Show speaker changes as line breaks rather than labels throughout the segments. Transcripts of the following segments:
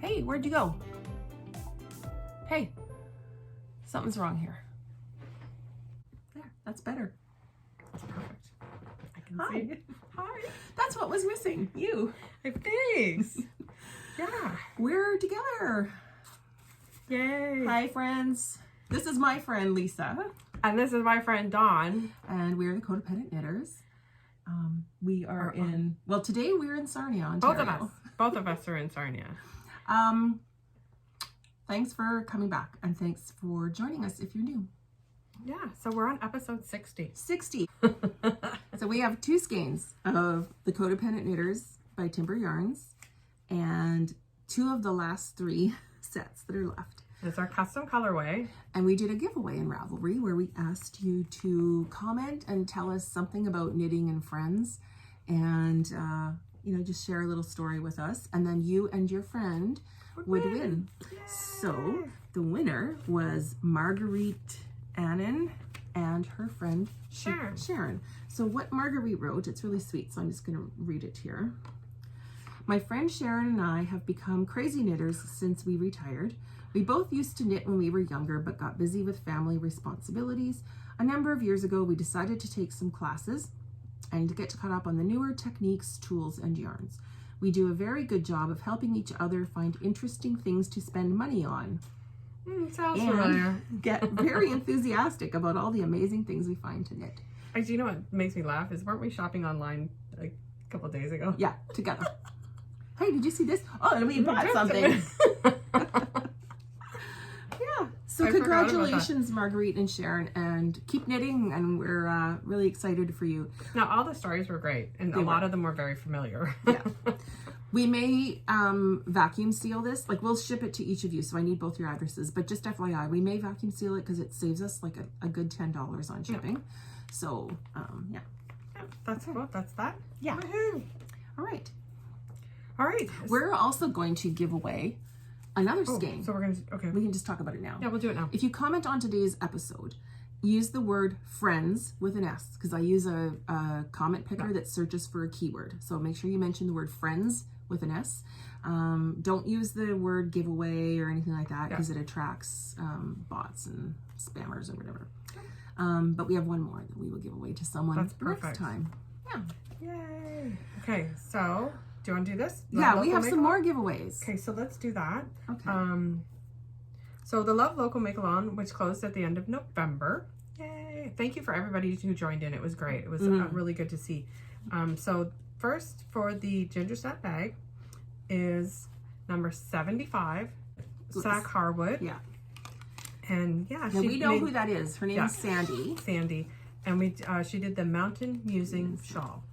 Hey, where'd you go? Hey, something's wrong here. There, that's better. That's perfect. I can see it. Hi. That's what was missing. You.
Hey, thanks. Yeah.
We're together.
Yay.
Hi, friends. This is my friend, Lisa.
And this is my friend, Dawn.
And we're the Codependent Knitters. We are in, well, today we're in Sarnia, Ontario.
Both of us. Both of us are in Sarnia.
Thanks for coming back, and thanks for joining us if you're new.
Yeah, so we're on episode 60.
60. So we have 2 skeins of the Codependent Knitters by Timber Yarns, and 2 of the last 3 sets that are left.
It's our custom colorway.
And we did a giveaway in Ravelry where we asked you to comment and tell us something about knitting and friends, and you know, just share a little story with us, and then you and your friend would win. So the winner was Marguerite Annan and her friend Sharon. So what Marguerite wrote, it's really sweet, so I'm just going to read it here. My friend Sharon and I have become crazy knitters since we retired. We both used to knit when we were younger, but got busy with family responsibilities. A number of years ago, we decided to take some classes and to get caught up on the newer techniques, tools, and yarns. We do a very good job of helping each other find interesting things to spend money on.
Sounds familiar.
Get very enthusiastic about all the amazing things we find to knit.
Actually, you know what makes me laugh is, weren't we shopping online like a couple of days ago?
Yeah, together. Hey, did you see this? Oh, and we bought something. Yeah. So congratulations, Marguerite and Sharon, and keep knitting, and we're really excited for you.
Now, all the stories were great, and a lot of them were very familiar.
Yeah. We may vacuum seal this, like we'll ship it to each of you, so I need both your addresses, but just FYI, we may vacuum seal it because it saves us like a good $10 on shipping. Yeah. So, yeah.
That's cool. That's that.
Yeah.
Woohoo.
All right.
All right.
We're also going to give away another skein.
So we're going to, okay.
We can just talk about it now.
Yeah, we'll do it now.
If you comment on today's episode, use the word friends with an S, because I use a comment picker that searches for a keyword. So make sure you mention the word friends with an S. Don't use the word giveaway or anything like that, because it attracts bots and spammers or whatever. But we have one more that we will give away to someone next time. Yeah.
Yay. Okay, so do you want to do this?
Yeah, we have some more giveaways.
Okay, so let's do that.
Okay.
So the Love Local Make-Along, which closed at the end of November. Yay. Thank you for everybody who joined in. It was great. It was really good to see. So first, for the ginger snap bag is number 75, Sack Harwood.
Yeah.
And yeah,
we know who that is. Her name is Sandy.
Sandy. And she did the Mountain Musing shawl.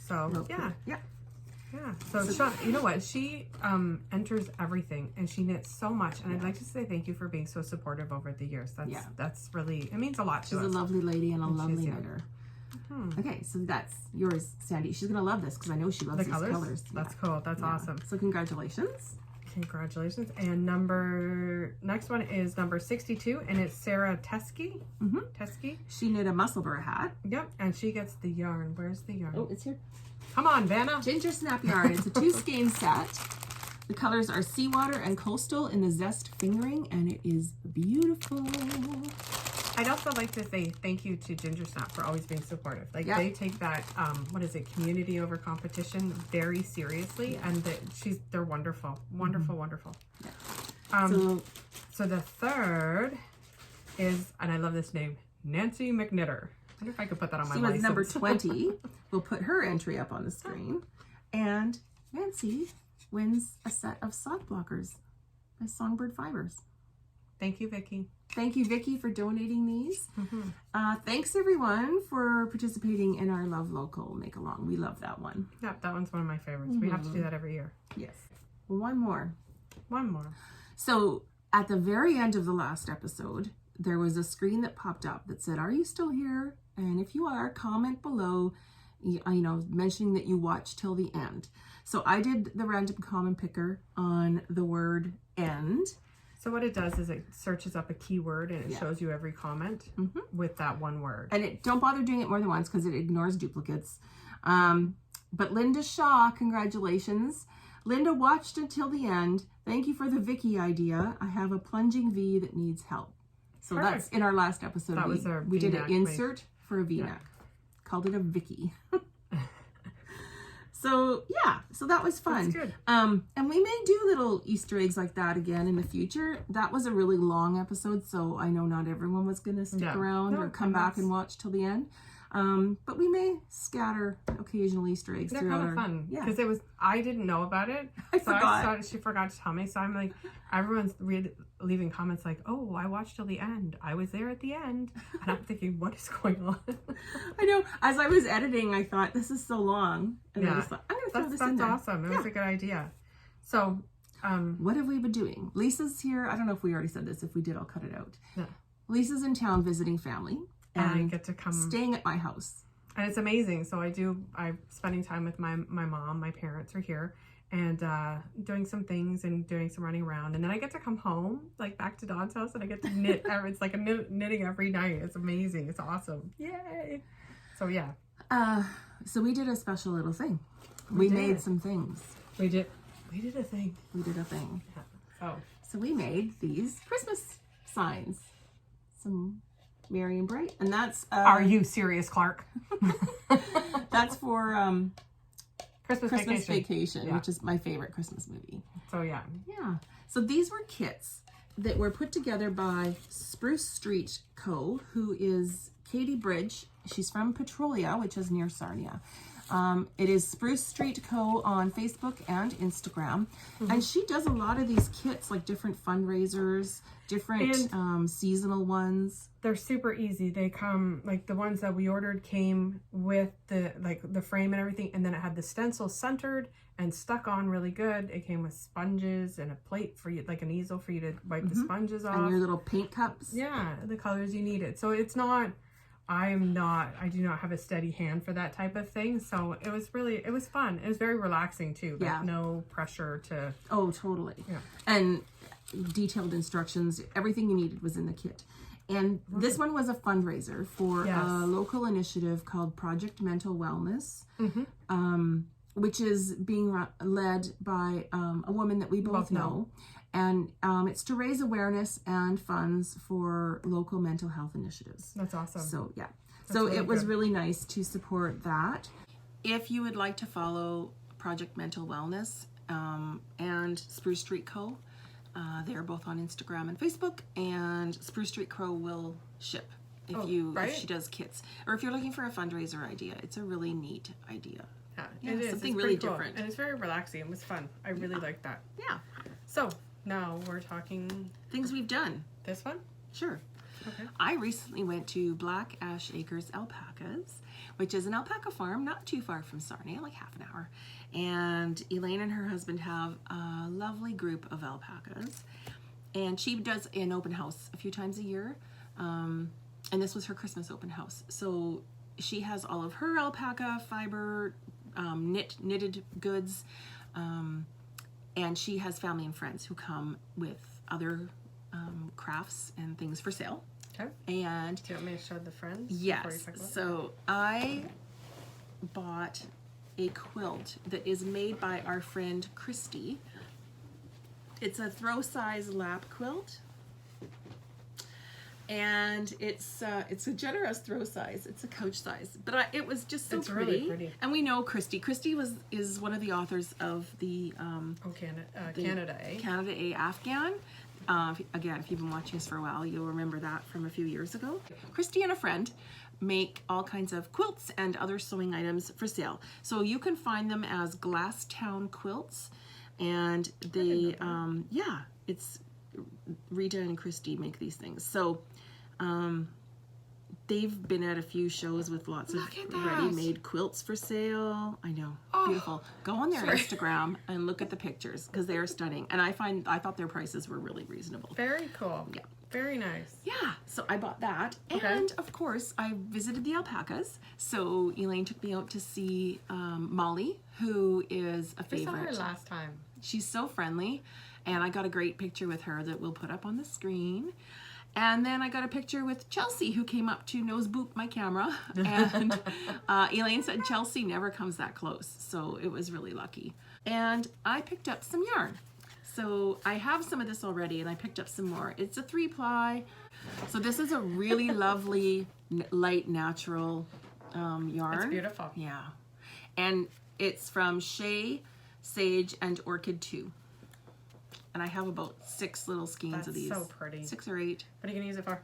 So yeah. So Sean, you know what? She enters everything, and she knits so much. And I'd like to say thank you for being so supportive over the years. That's really, it means a lot to us.
She's a lovely lady and a lovely knitter. Okay, so that's yours, Sandy. She's gonna love this because I know she loves these colors.
That's cool. That's awesome.
So congratulations.
Congratulations. And next one is number 62, and it's Sarah Teskey. Teskey.
She knit a Musselburgh hat.
Yep, and she gets the yarn. Where's the yarn?
Oh, it's here.
Come on, Vanna.
Ginger snap yarn. It's a 2-skein set. The colors are Seawater and Coastal in the Zest fingering, and it is beautiful.
I'd also like to say thank you to Ginger Snap for always being supportive. Like they take that, what is it, community over competition very seriously, and they're wonderful, wonderful, wonderful. Yeah. So the third is, and I love this name, Nancy McKnitter. I wonder if I could put that on my license.
She was number 20. We'll put her entry up on the screen. And Nancy wins a set of sock blockers by Songbird Fibers.
Thank you, Vicki.
Thank you, Vicki, for donating these. Thanks, everyone, for participating in our Love Local Make-Along. We love that one.
Yep, that one's one of my favorites. We have to do that every year.
Yes. Well, one more.
One more.
So, at the very end of the last episode, there was a screen that popped up that said, "Are you still here? And if you are, comment below, you know, mentioning that you watched till the end." So I did the random comment picker on the word end.
So what it does is it searches up a keyword and it shows you every comment with that one word.
And don't bother doing it more than once because it ignores duplicates. But Linda Shaw, congratulations. Linda watched until the end. Thank you for the Vicky idea. I have a plunging V that needs help. So
Perfect.
That's in our last episode.
That was our
we did an
V-neck
insert for a V-neck. Called it a Vicky. So yeah, so that was fun.
That's good.
And we may do little Easter eggs like that again in the future. That was a really long episode, so I know not everyone was going to stick around or come back and watch till the end. But we may scatter occasional Easter eggs.
They're kind of fun.
Yeah.
Because I didn't know about it. She forgot to tell me. So I'm like, everyone's leaving comments like, "Oh, I watched till the end. I was there at the end." And I'm thinking, what is going on?
I know. As I was editing, I thought, this is so long. And I just thought, I'm going to throw this in there.
That's awesome. It was a good idea. So,
what have we been doing? Lisa's here. I don't know if we already said this. If we did, I'll cut it out.
Yeah.
Lisa's in town visiting family.
And I get to come
staying at my house.
And it's amazing. So I'm spending time with my mom. My parents are here and doing some things and doing some running around. And then I get to come home, like back to Dawn's house, and I get to knit. It's like knitting every night. It's amazing. It's awesome. Yay. So yeah.
So we did a special little thing. We made some things.
We did a thing.
We did a thing.
Yeah.
So we made these Christmas signs. Some merry and bright, and that's
Are you serious, Clark?
That's for
Christmas
Vacation, which is my favorite Christmas movie.
So yeah.
So these were kits that were put together by Spruce Street Co., who is Katie Bridge. She's from Petrolia, which is near Sarnia. It is Spruce Street Co. on Facebook and Instagram. And she does a lot of these kits, like different fundraisers, different seasonal ones.
They're super easy. They come, like the ones that we ordered came with the frame and everything, and then it had the stencil centered and stuck on really good. It came with sponges and a plate for you, like an easel for you to wipe the sponges off.
And your little paint cups.
Yeah, the colors you needed. So it's not, I do not have a steady hand for that type of thing. So it was fun. It was very relaxing too. Like no pressure to.
Oh, totally.
Yeah.
And detailed instructions, everything you needed was in the kit. And this one was a fundraiser for a local initiative called Project Mental Wellness, which is being led by a woman that we both know. And it's to raise awareness and funds for local mental health initiatives.
That's awesome.
So, yeah.
That's
so
really
it was
good.
really nice to support that. If you would like to follow Project Mental Wellness and Spruce Street Co., they are both on Instagram and Facebook, and Spruce Street Co. will ship if she does kits. Or if you're looking for a fundraiser idea, it's a really neat idea.
Yeah, it is.
Something
it's
really
cool.
different.
And it's very relaxing. It was fun. I really liked that.
Yeah.
So now we're talking
Things we've done.
this one?
Sure.
Okay.
I recently went to Black Ash Acres Alpacas, which is an alpaca farm not too far from Sarnia, like half an hour. And Elaine and her husband have a lovely group of alpacas. And she does an open house a few times a year. And this was her Christmas open house. So she has all of her alpaca fiber knitted goods. And she has family and friends who come with other crafts and things for sale.
Okay.
And
do you want me to show the friends?
Yes. So I bought a quilt that is made by our friend Christy. It's a throw size lap quilt. And it's a generous throw size. It's a couch size, but it was just so pretty.
Really pretty.
And we know Christy. Christy is one of the authors of the
Canada A.
Canada A Afghan. Again, if you've been watching us for a while, you'll remember that from a few years ago. Christy and a friend make all kinds of quilts and other sewing items for sale. So you can find them as Glasstown Quilts, and they it's Rita and Christy make these things. So they've been at a few shows with lots of ready-made quilts for sale. I know. Oh, beautiful. Go on their Instagram and look at the pictures because they are stunning. And I thought their prices were really reasonable.
Very cool.
Yeah.
Very nice.
Yeah, so I bought that.
Okay.
And of course, I visited the alpacas. So Elaine took me out to see Molly, who is a favorite.
I saw her last time.
She's so friendly. And I got a great picture with her that we'll put up on the screen. And then I got a picture with Chelsea, who came up to nose boop my camera. And Elaine said Chelsea never comes that close. So it was really lucky. And I picked up some yarn. So I have some of this already, and I picked up some more. It's a 3-ply. So this is a really lovely, light, natural yarn.
It's beautiful.
Yeah. And it's from Shea, Sage, and Orchid 2. And I have about 6 little skeins of these.
That's so pretty.
6 or 8.
What are you going to use it for?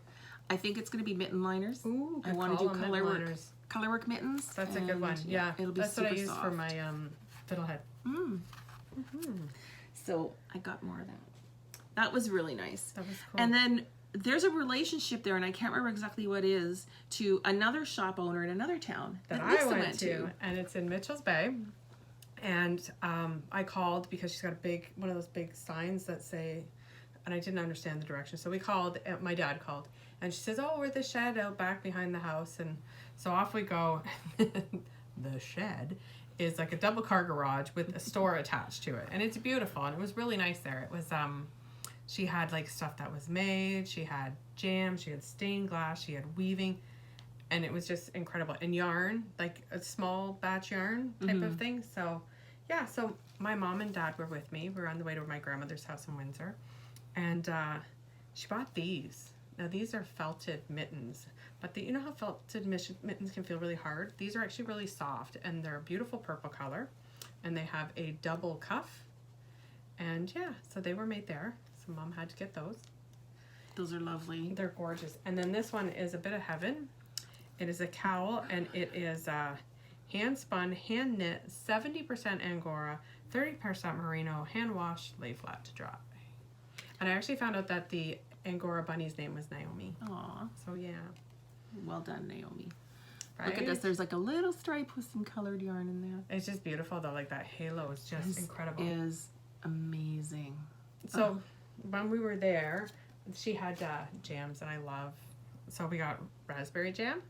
I think it's going to be mitten liners.
Ooh,
I want to do color work mittens.
That's a good one. Yeah,
it'll be
that's
super
what I use
soft.
for my fiddlehead.
So I got more of that. That was really nice.
That was cool.
And then there's a relationship there, and I can't remember exactly what it is, to another shop owner in another town
that
Lisa
I went to, and it's in Mitchell's Bay. And I called because she's got one of those big signs that say, and I didn't understand the direction. So we called, my dad called, and she says, oh, we're the shed out back behind the house. And so off we go. The shed is like a double car garage with a store attached to it. And it's beautiful. And it was really nice there. It was, she had like stuff that was made. She had jam. She had stained glass. She had weaving. And it was just incredible. And yarn, like a small batch yarn type of thing. So, yeah. So my mom and dad were with me. We were on the way to my grandmother's house in Windsor. And she bought these. Now, these are felted mittens. But you know how felted mittens can feel really hard? These are actually really soft. And they're a beautiful purple color. And they have a double cuff. And, yeah, so they were made there. So mom had to get those.
Those are lovely.
They're gorgeous. And then this one is a bit of heaven. It is a cowl, and it is hand spun, hand knit, 70% Angora, 30% merino, hand washed, lay flat to dry. And I actually found out that the Angora bunny's name was Naomi.
Aw.
So yeah.
Well done, Naomi.
Right?
Look at this. There's like a little stripe with some colored yarn in there.
It's just beautiful though. Like that halo is just incredible.
It is amazing.
So when we were there, she had jams, and I love. So we got raspberry jam,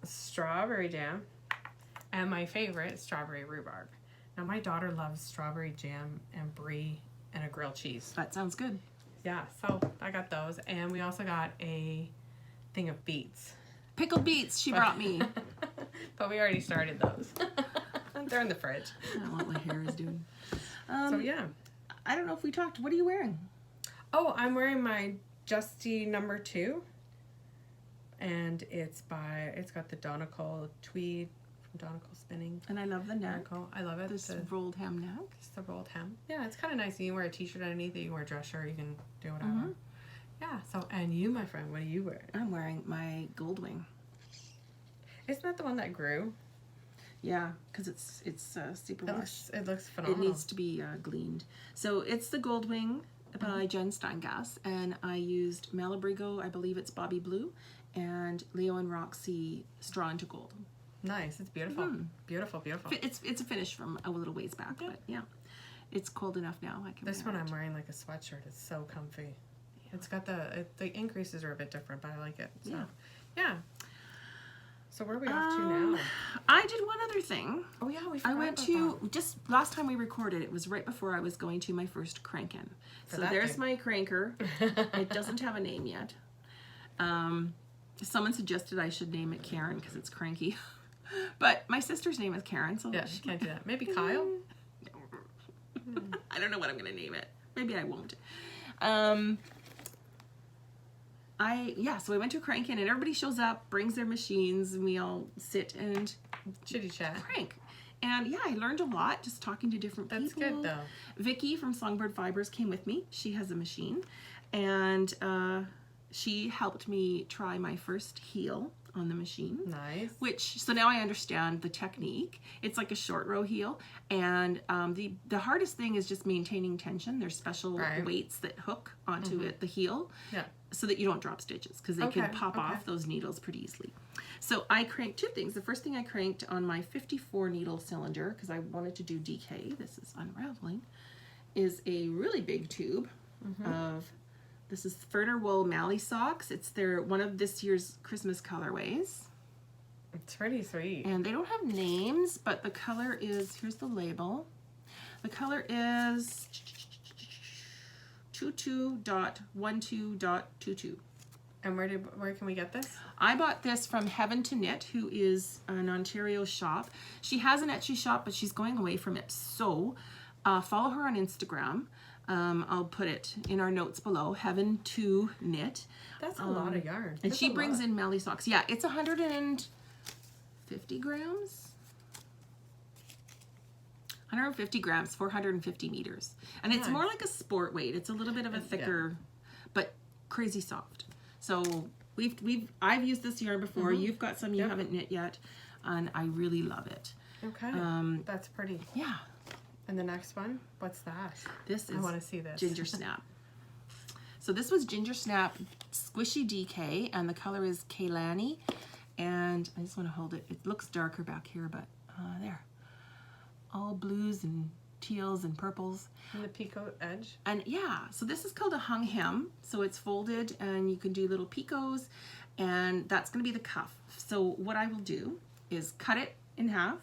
strawberry jam, and my favorite, strawberry rhubarb. Now my daughter loves strawberry jam and brie and a grilled cheese.
That sounds good.
Yeah, so I got those, and we also got a thing of beets.
Pickled beets she brought me.
But we already started those. They're in the fridge.
I don't know what my hair is doing.
So yeah.
I don't know if we talked. What are you wearing?
Oh, I'm wearing my Justy number 2. And it's got the Donegal tweed from Donegal Spinning.
And I love the neck.
I love it.
This rolled hem neck.
It's the rolled hem. Yeah, it's kind of nice. You can wear a t-shirt underneath it. You can wear a dress shirt. You can do whatever. Yeah, so, and you, my friend, what are you wearing?
I'm wearing my Goldwing.
Isn't that the one that grew?
Yeah, because it's super wash.
It looks phenomenal.
It needs to be gleaned. So it's the Goldwing by Jen Steingass, and I used Malabrigo, I believe it's Bobby Blue, and Leo and Roxy Straw into Gold.
Nice, it's beautiful. Beautiful, beautiful.
It's a finish from a little ways back, but yeah. It's cold enough now. I can
This
wear
one
it.
I'm wearing like a sweatshirt. It's so comfy. Yeah. It's got the increases are a bit different, but I like it. So, yeah. So where are we off to now?
I did one other thing.
Oh yeah,
I went to, just last time we recorded, it was right before I was going to my first crank-in. So there's my cranker. It doesn't have a name yet. Someone suggested I should name it Karen because it's cranky. But my sister's name is Karen, so
yeah, she can't do that. Maybe Kyle?
I don't know what I'm going to name it. Maybe I won't. So I went to a crank-in, and everybody shows up, brings their machines, and we all sit and
chitty chat.
Crank. And yeah, I learned a lot just talking to different people.
That's good though.
Vicky from Songbird Fibers came with me. She has a machine, and she helped me try my first heel on the machine.
Nice.
So now I understand the technique. It's like a short row heel, and the hardest thing is just maintaining tension. There's special weights that hook onto the heel. Yeah. So that you don't drop stitches, because they can pop off those needles pretty easily. So I cranked 2 things. The first thing I cranked on my 54 needle cylinder, because I wanted to do DK, this is unraveling, is a really big tube of This is Ferner Wool Mally Socks. It's one of this year's Christmas colorways.
It's pretty sweet.
And they don't have names, but the color is, here's the label. The color is 22.12.22.
And where can we get this?
I bought this from Heaven to Knit, who is an Ontario shop. She has an Etsy shop, but she's going away from it. So follow her on Instagram. I'll put it in our notes below. Heaven to Knit.
That's a lot of yarn.
And she brings in Mally Socks. Yeah, it's 150 grams. 150 grams, 450 meters. And it's more like a sport weight. It's a little bit of a thicker, but crazy soft. So I've used this yarn before. You've got some you haven't knit yet, and I really love it.
Okay, that's pretty.
Yeah.
And the next one, what's that?
This is,
I want to see this.
Ginger Snap. So this was Ginger Snap Squishy DK, and the color is Kaylani. And I just want to hold it. It looks darker back here, but there. All blues and teals and purples.
And the picot edge.
And yeah, so this is called a hung hem. So it's folded and you can do little picots, and that's going to be the cuff. So what I will do is cut it in half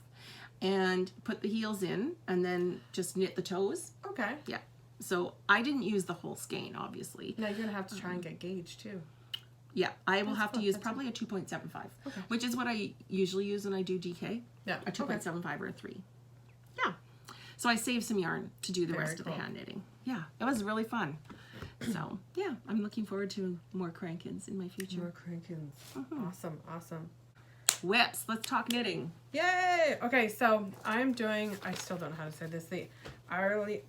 and put the heels in and then just knit the toes.
Okay.
Yeah. So I didn't use the whole skein, obviously.
Now you're going to have to try and get gauge too.
Yeah, I will have to use probably a 2.75, which is what I usually use when I do DK.
Yeah.
A 2.75 or a 3. Yeah. So I saved some yarn to do the rest of the hand knitting. Yeah, it was really fun. So yeah, I'm looking forward to more crankins in my future.
More crankins. Awesome, awesome.
Whips, let's talk knitting.
Yay! Okay, so I'm doing, I still don't know how to say this, the Eirlys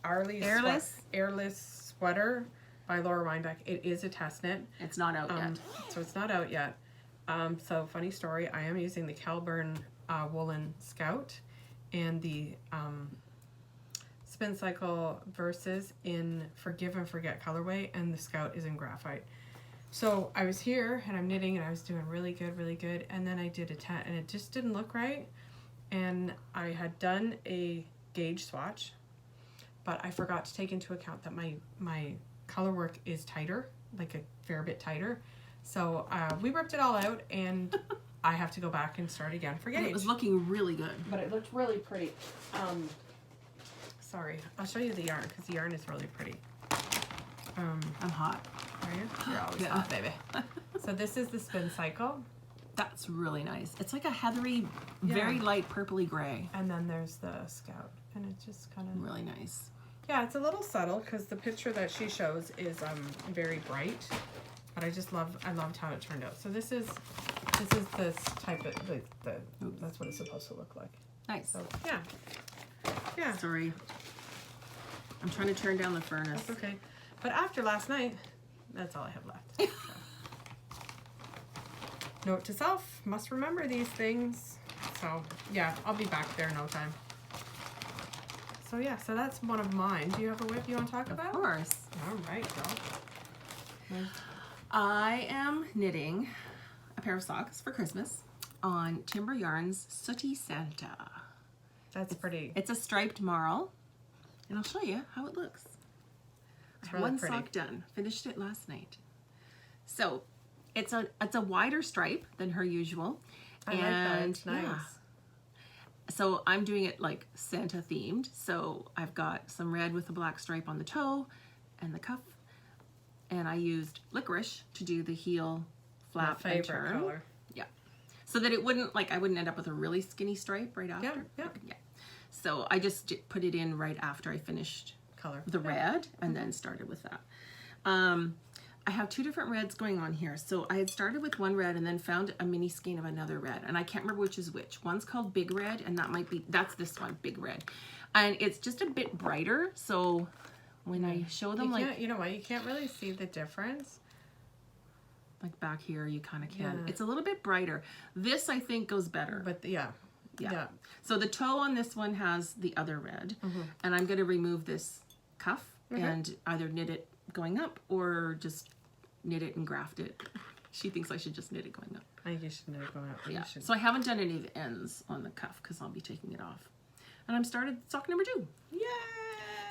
Sweater by Laura Reinbach. It is a test knit.
It's not out yet.
So it's not out yet. So funny story, I am using the Kelbourne Woolen Scout and the Spincycle Versus in Forgive and Forget colorway, and the Scout is in graphite. So I was here and I'm knitting and I was doing really good, and then I did a tent and it just didn't look right, and I had done a gauge swatch, but I forgot to take into account that my color work is tighter, like a fair bit tighter. So we ripped it all out, and I have to go back and start again for gauge.
And it was looking really good.
But it looked really pretty. Sorry, I'll show you the yarn because the yarn is really pretty.
I'm hot.
Are you? You're always hot, baby. So this is the Spincycle.
That's really nice. It's like a heathery, very light purpley gray.
And then there's the Scout, and it's just kind of
really nice.
Yeah, it's a little subtle because the picture that she shows is very bright, but I loved how it turned out. So this is this type of that's what it's supposed to look like.
Nice.
So yeah.
Sorry, I'm trying to turn down the furnace.
That's okay. But after last night, that's all I have left. So. Note to self: must remember these things. So yeah, I'll be back there in no time. So yeah, so that's one of mine. Do you have a whip you want to talk about?
Of course.
All right, girl.
I am knitting a pair of socks for Christmas on Timber Yarn's Sooty Santa.
That's pretty.
It's a striped marl, and I'll show you how it looks.
It's really
one
pretty.
sock done. Finished it last night. So it's a wider stripe than her usual.
I like that. It's nice.
Yeah. So I'm doing it like Santa themed. So I've got some red with a black stripe on the toe and the cuff. And I used licorice to do the heel flap
My favorite
and turn.
color.
Yeah. So that it wouldn't, like, I wouldn't end up with a really skinny stripe right after.
Yeah.
So I just put it in right after I finished
Color.
the red and then started with that. I have two different reds going on here. So I had started with one red and then found a mini skein of another red, and I can't remember which is which. One's called Big Red, and that's this one, Big Red. And it's just a bit brighter, so when I show them,
you know what, you can't really see the difference.
Like back here, you kind of can. It's a little bit brighter. This, I think, goes better.
But yeah.
So the toe on this one has the other red, and I'm going to remove this cuff and either knit it going up or just knit it and graft it. She thinks I should just knit it going up.
I think you should knit it going up.
Yeah. So I haven't done any of the ends on the cuff because I'll be taking it off. And I'm started sock number 2.
Yay!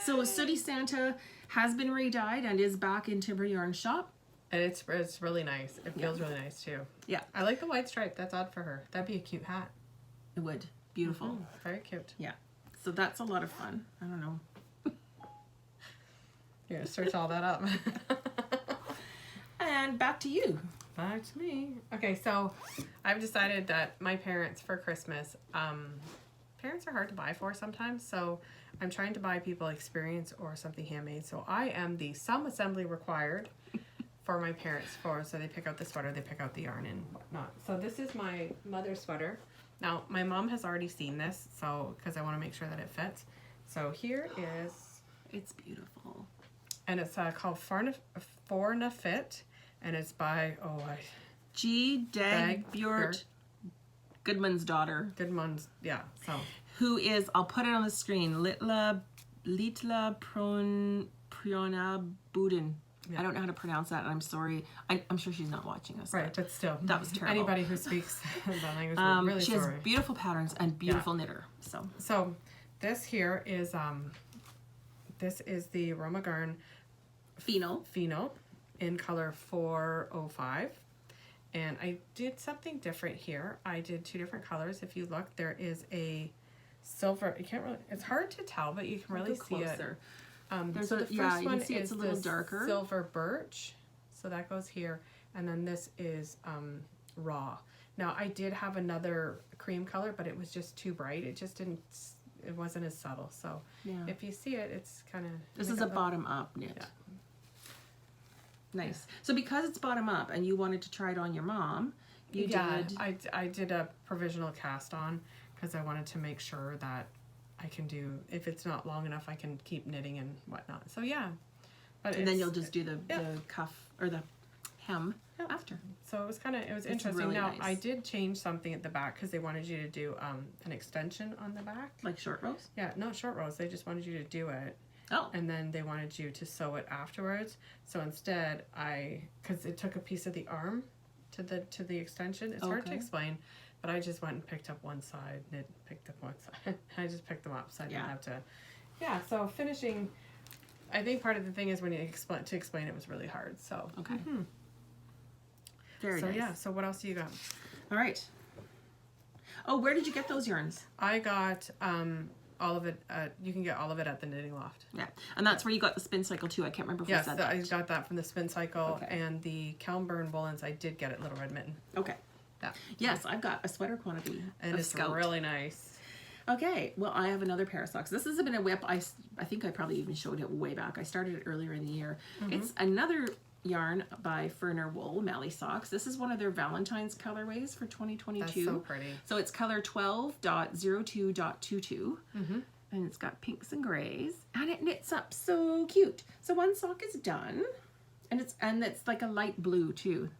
So Sooty Santa has been re-dyed and is back in Timber Yarn shop.
And it's really nice. It feels really nice too.
Yeah.
I like the white stripe. That's odd for her. That'd be a cute hat.
It would. Beautiful.
Very cute.
Yeah. So that's a lot of fun. I don't know.
You're gonna search all that up.
And back to you.
Back to me. Okay, so I've decided that my parents for Christmas, parents are hard to buy for sometimes, so I'm trying to buy people experience or something handmade. So I am the some assembly required for my parents so they pick out the sweater, they pick out the yarn and whatnot. So this is my mother's sweater. Now my mom has already seen this, so because I want to make sure that it fits. So here is,
It's beautiful.
and it's called Forna Fit, and it's by
G. Dagbjort Goodman's daughter.
Goodman's, yeah. So
Who is, I'll put it on the screen, Litla Priona Budin.
Yeah.
I don't know how to pronounce that, and I'm sorry. I'm sure she's not watching us.
right, but still,
that was terrible.
Anybody who speaks that language, we're really
she
sorry.
has beautiful patterns and beautiful knitter.
So this here is this is the Rauma Garn Finull in color 405, and I did something different here. I did two different colors. If you look, there is a silver. You can't really. It's hard to tell, but you can really see it. So the first one is
it's a little
this
darker.
silver birch, so that goes here, and then this is raw. Now I did have another cream color, but it was just too bright. It just didn't. It wasn't as subtle. So if you see it, it's kind of.
This is a bottom up knit.
Yeah.
Nice. So because it's bottom up and you wanted to try it on your mom, you did.
I did a provisional cast on because I wanted to make sure that I can do, if it's not long enough, I can keep knitting and whatnot. So yeah. But
and then you'll just do the cuff or the hem after.
So it was interesting.
Really
now
nice.
I did change something at the back because they wanted you to do an extension on the back.
Like short rows?
Yeah, not short rows. They just wanted you to do it.
Oh.
And then they wanted you to sew it afterwards. So instead because it took a piece of the arm to the extension. It's hard to explain, but I just went and picked up one side, picked up one side. I just picked them up so I didn't have to. Yeah, so finishing, I think part of the thing is when you explain it was really hard. So
okay. Very nice.
Yeah, so what else do you got?
All right. Oh, where did you get those yarns?
I got all of it. You can get all of it at the Knitting Loft.
Yeah, and that's where you got the Spincycle too. I can't remember if
yes,
I said that.
I got that from the Spincycle and the Kelbourne Woolens. I did get at Little Red Mitten.
Okay.
Yeah.
Yes, I've got a sweater quantity
and
of
it's
Scout.
really nice.
Okay, well, I have another pair of socks. This has been a whip. I think I probably even showed it way back. I started it earlier in the year. It's another yarn by Ferner Wool, Mally Socks. This is one of their Valentine's colorways for 2022.
That's so pretty.
So it's color 12.02.22. And it's got pinks and grays. And it knits up so cute. So one sock is done. And it's like a light blue too.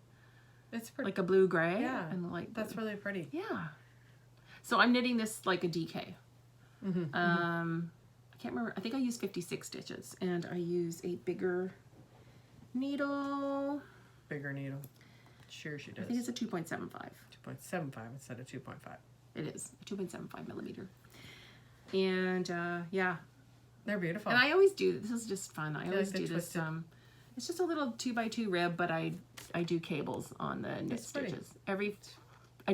It's pretty.
Like a blue-gray.
Yeah,
and a light blue.
that's really pretty.
Yeah. So I'm knitting this like a DK. I can't remember. I think I used 56 stitches, and I use a bigger needle.
Bigger needle. Sure she does.
I think it's a 2.75.
2.75 instead of 2.5.
It is 2.75 millimeter. And yeah,
they're beautiful.
and I always do. This is just fun. I always
like
do this. It's just a little 2x2 rib, but I do cables on the knit stitches. I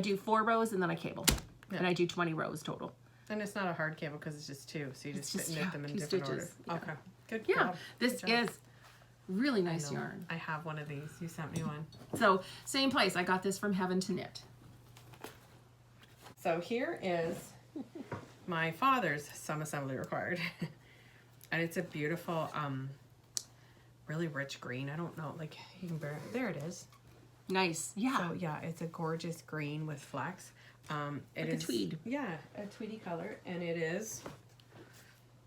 do 4 rows and then I cable. And I do 20 rows total.
And it's not a hard cable because it's just 2, so you just knit them in
2
different
stitches.
order. Okay, good.
Yeah,
job.
this
Good job.
is really nice yarn.
I have one of these. You sent me one.
So same place. I got this from Heaven to Knit.
So here is my father's some assembly required, and it's a beautiful, really rich green. I don't know, like you can bear. There it is.
Nice. Yeah.
So yeah, it's a gorgeous green with flecks. It is
a tweed.
Yeah, a tweedy color, and it is.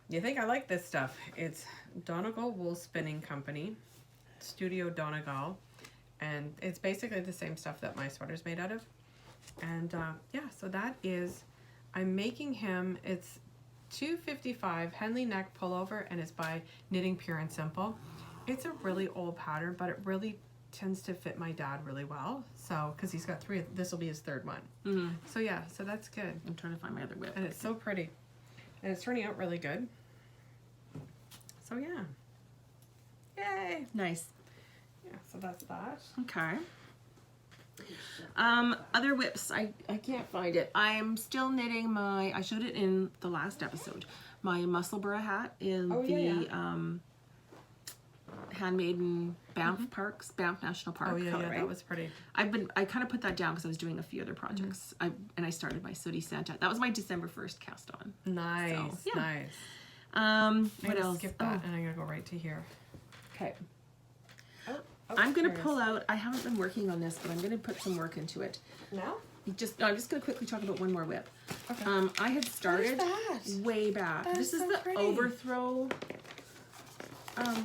You think I like this stuff? It's Donegal Wool Spinning Company, Studio Donegal, and it's basically the same stuff that my sweater's made out of. And yeah, so that is. I'm making him. It's 255 Henley neck pullover, and it's by Knitting Pure and Simple. It's a really old pattern, but it really tends to fit my dad really well. So, because he's got 3, this will be his 3rd one. So yeah, so that's good.
I'm trying to find my other whip.
And it's so pretty. And it's turning out really good. So yeah. Yay.
Nice.
Yeah, so that's that.
Okay. Other whips. I can't find it. I'm still knitting my, I showed it in the last episode, my Musselburgh hat in handmade in Banff Banff National Park.
Oh yeah,
color,
yeah,
right?
that was pretty.
I kind of put that down because I was doing a few other projects. I started my Sooty Santa. That was my December 1st cast on.
Nice,
So, yeah.
nice.
What
I'm gonna
else?
skip that and I'm gonna go right to here.
Okay.
Oh,
I'm gonna
here it is.
pull out. I haven't been working on this, but I'm gonna put some work into it.
Now?
I'm just gonna quickly talk about one more whip.
Okay.
I had started
What is that?
way back.
That
This
is
is
so
the
pretty.
Overthrow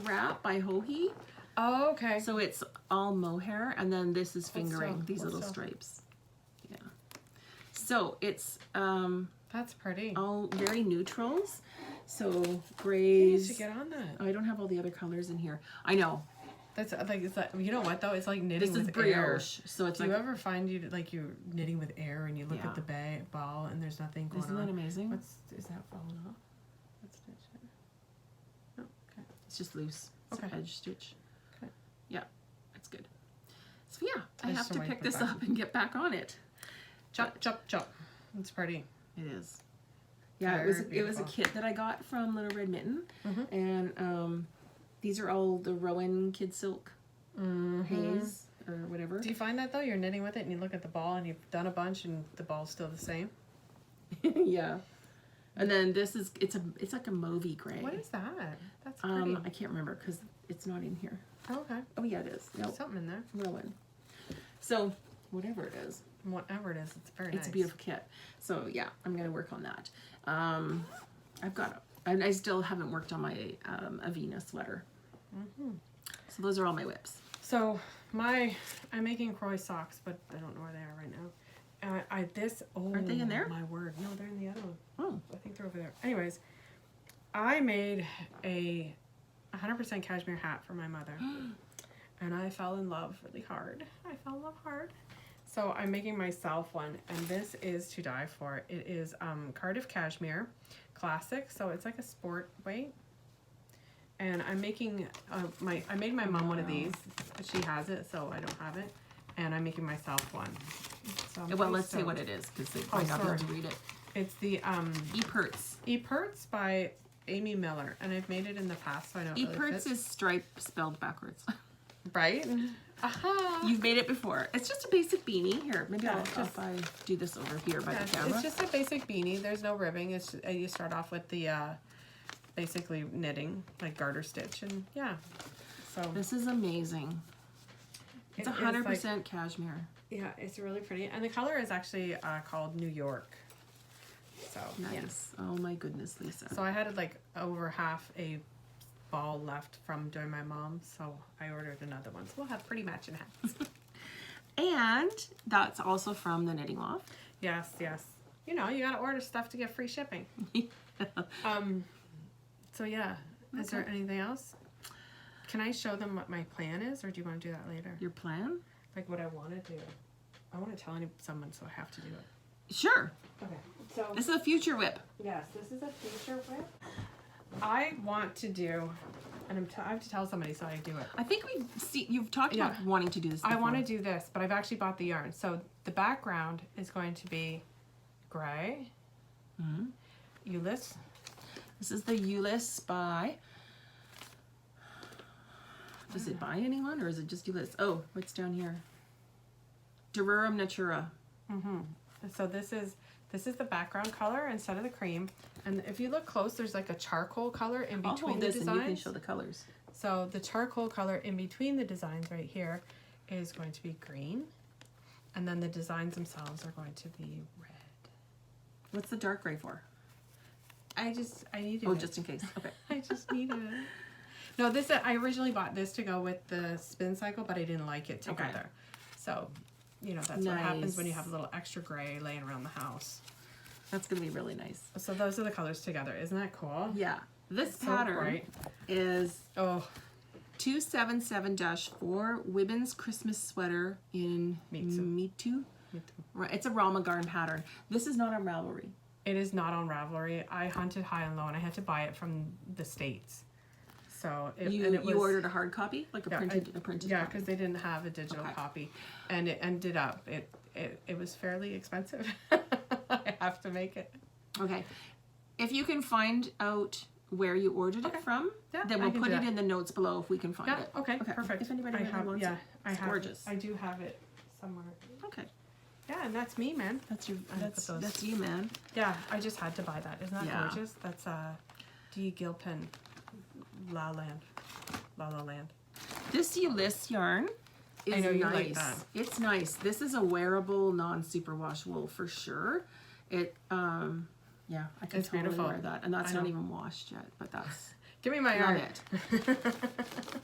wrap by Hohi.
Oh, okay.
So it's all mohair, and then this is fingering
still-
these
hold
little
still.
stripes. Yeah. So it's
That's pretty.
all very neutrals. So
You
grays.
should get on that.
I don't have all the other colors in here. I know.
That's like, it's like, you know what though? It's like
This
knitting
is
with air.
brioche. So it's
Do
like,
you ever find you like you're knitting with air and you look
Yeah.
at the ball and there's nothing going
isn't
on?
that amazing?
Is that falling off? Let's stitch it. Oh, okay.
It's just loose. It's an
Okay.
edge stitch.
Okay.
Yeah, it's good. So yeah, I
I
have
just
to
don't
pick
like
this
the
up and get back on it.
Chop, chop, chop. It's pretty.
It is. Yeah, it was
Very
a
beautiful.
kit that I got from Little Red Mitten,
Mhm.
and these are all the Rowan Kid Silk haze or whatever.
Do you find that though? You're knitting with it and you look at the ball and you've done a bunch and the ball's still the same?
Yeah, and then this is it's like a mauvey gray.
What is that? That's pretty.
I can't remember because it's not in here.
Oh, okay.
Oh yeah, it is. No,
There's something in there.
Rowan. So whatever it is.
Whatever it is, it's very nice.
It's a beautiful kit. So yeah, I'm gonna work on that. I've got, and I still haven't worked on my Eirlys Sweater. So those are all my whips.
So I'm making Croy socks, but I don't know where they are right now.
Aren't they in there?
My word, no, they're in the other one.
Oh,
I think they're over there. Anyways, I made a 100% cashmere hat for my mother, and I fell in love really hard. So I'm making myself one, and this is to die for. It is Cardiff cashmere, classic. So it's like a sport weight. And I'm making I made my mom one of these. She has it, so I don't have it. And I'm making myself one. So I'm
well,
pretty
let's say
stoked.
what it is because they might not be able to read it.
It's the
Epirts.
Epirts by Amy Miller, and I've made it in the past, so I know it really
Epirts
fits.
is stripe spelled backwards.
Right? Aha!
You've made it before. It's just a basic beanie. Here, maybe
Yeah,
I'll
just-
if I do this over here by
Yeah,
the camera.
it's just a basic beanie. There's no ribbing. It's just, you start off with the basically knitting, like garter stitch, and yeah. So
This is amazing. It's
it is
100% cashmere.
yeah, it's really pretty, and the color is actually called New York. So
Nice. Oh my goodness, Lisa.
So I had like over half a ball left from doing my mom, so I ordered another one. So we'll have pretty matching hats.
And that's also from the Knitting Loft.
Yes, yes. You know, you gotta order stuff to get free shipping. So yeah, is there anything else? Can I show them what my plan is, or do you want to do that later?
Your plan?
Like what I want to do. I want to tell someone, so I have to do it.
Sure.
Okay. So
This is a future whip.
yes, this is a future whip. I want to do, and I have to tell somebody, so I do it.
I think you've talked about wanting to do this before.
I want to do this, but I've actually bought the yarn. So the background is going to be gray. Eirlys.
This is the Eirlys by... Does it by anyone, or is it just Eirlys? Oh, what's down here? Durum Natura.
So this is the background color instead of the cream. And if you look close, there's like a charcoal color in
I'll
between
hold
the
this
designs.
and you can show the colors.
So the charcoal color in between the designs right here is going to be green. And then the designs themselves are going to be red.
What's the dark gray for?
I needed
Oh,
it.
just in case. Okay.
I just needed it. No, I originally bought this to go with the Spincycle, but I didn't like it together.
Okay.
So, you know, that's what happens when you
Nice.
have a little extra gray laying around the house.
That's going to be really nice.
So those are the colors together. Isn't that cool?
Yeah. This
So
pattern
bright.
is
Oh,
277-4 women's Christmas sweater in Mitu. Right, it's a Rauma garn pattern. This is not on Ravelry.
it is not on Ravelry. I hunted high and low, and I had to buy it from the States. So
you ordered a hard copy, like a printed copy?
Yeah, because they didn't have a digital copy, and it ended up it was fairly expensive. I have to make it.
Okay, if you can find out where you ordered it from, then we'll put it in the notes below if we can find it.
Okay, perfect.
If anybody wants it, it's gorgeous.
I do have it somewhere.
Okay.
Yeah, and that's me, man.
That's you, man.
Yeah, I just had to buy that. Isn't that gorgeous? That's D. Gilpin La La Land.
This Eirlys yarn is
I know you
nice.
like that.
It's nice. This is a wearable, non-superwash wool for sure. It yeah, I can totally wear that, and that's not even washed yet. But that's
give me my yarn.
It.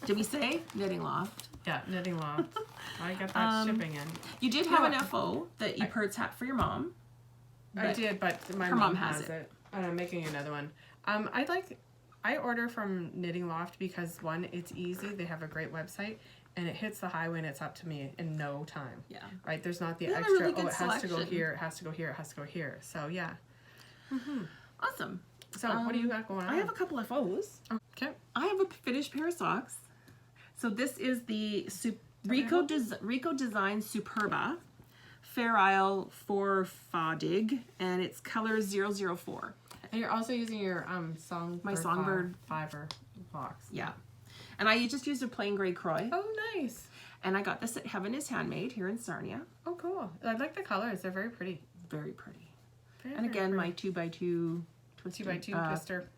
Did we say Knitting Loft?
Yeah, Knitting Loft. I got that shipping in.
You did have an FO that Epirts hat for your mom.
I did, but my mom has it. And I'm making another one. I order from Knitting Loft because one, it's easy. They have a great website, and it hits the highway and it's up to me in no time.
Yeah.
Right. There's not the extra. Really it has to go here. It has to go here. It has to go here. So yeah.
Awesome.
So what do you got going on?
I have a couple of FOs.
Okay. I
have a finished pair of socks. So this is the Rico Design Superba Fair Isle for Fadig, and it's color 004.
And you're also using your Songbird fiber box.
Yeah. And I just used a plain gray croy.
Oh, nice.
And I got this at Heaven is Handmade here in Sarnia.
Oh, cool. I like the colors. They're very pretty.
Very pretty. And again, my 2x2 twisted.
2x2 twister.